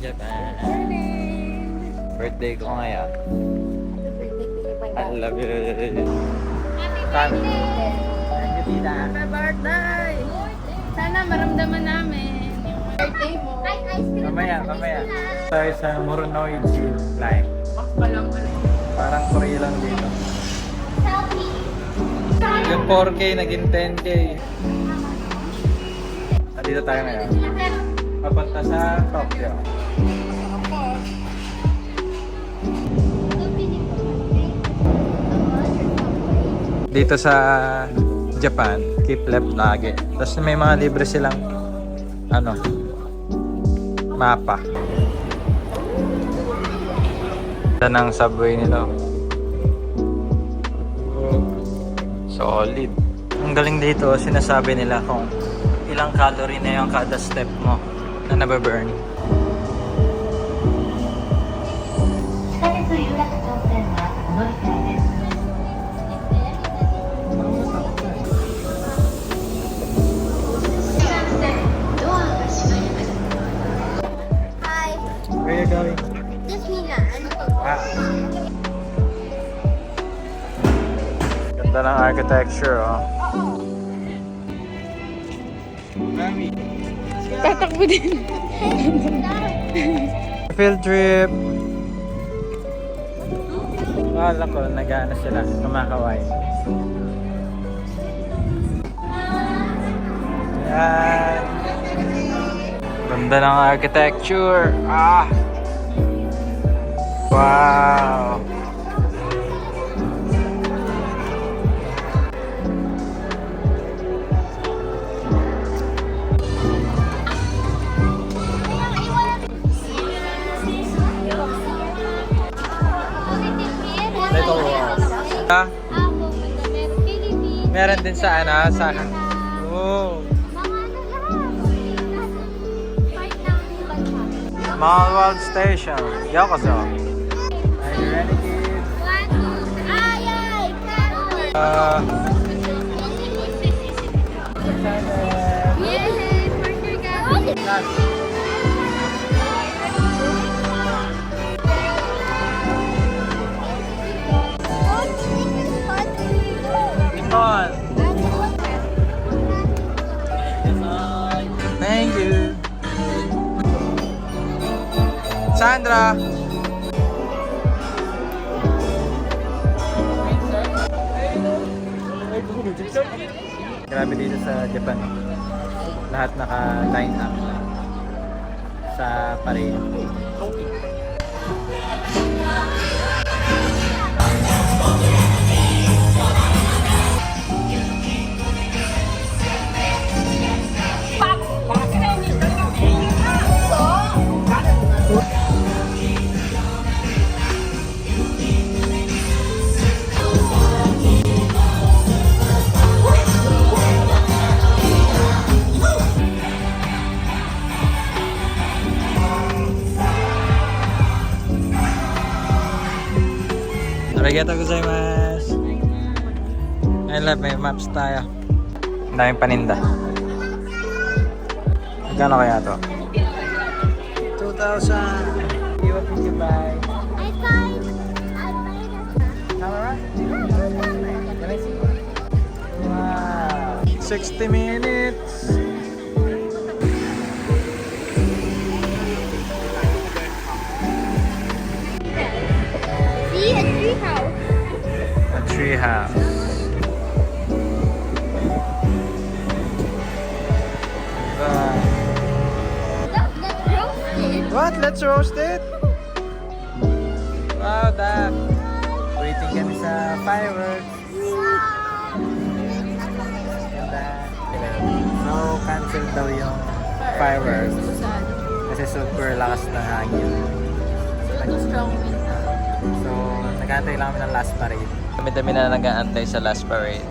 Japan. Birthday ko ngayon. I love you. Happy birthday! Thank you, tita. Happy birthday! Sana maramdaman namin yung birthday mo. Mamaya. Tayo sa Moronoid Zip Line. Parang Korea lang dito. Yung 4K naging 10K. Nandito tayo ngayon. Papunta sa Tokyo. Dito sa Japan, keep left lagi. Tapos may mga libre silang mapa. Ito ng subway nila. Solid. Ang galing dito, sinasabi nila kung ilang calorie na yung kada step mo na nababurn. 地下鉄有楽町線は乗り換えです。ドアが閉まります。 Where are you going? Disneyland. Ganda ng architecture, oh. Tatakbo din. Field trip. Wala ko, nag-ano sila, kumakaway. Yan. Ganda ng architecture. Wow. Little Walls. Meron din sa sa Malwald Station. Yokoso. Are you ready, kids? Nikon. Thank you. Sandra. Grabe dito sa Japan. Lahat naka-line up sa parade. Arigatou gozaimasu. I love, may maps tayo. Ang daming paninda. Magkano kaya to? 2,000. What did you buy? Camera? Can I see? Wow. 60 minutes. A tree house. What? Let's roast it? Wow, Dad. Waiting kami sa fireworks. Ganda. So, cancel daw yung fireworks. Kasi super lakas ng hangin. Strong wind. So, nag-aantay lang kami ng last parade. Dami-dami na nag-aantay sa last parade.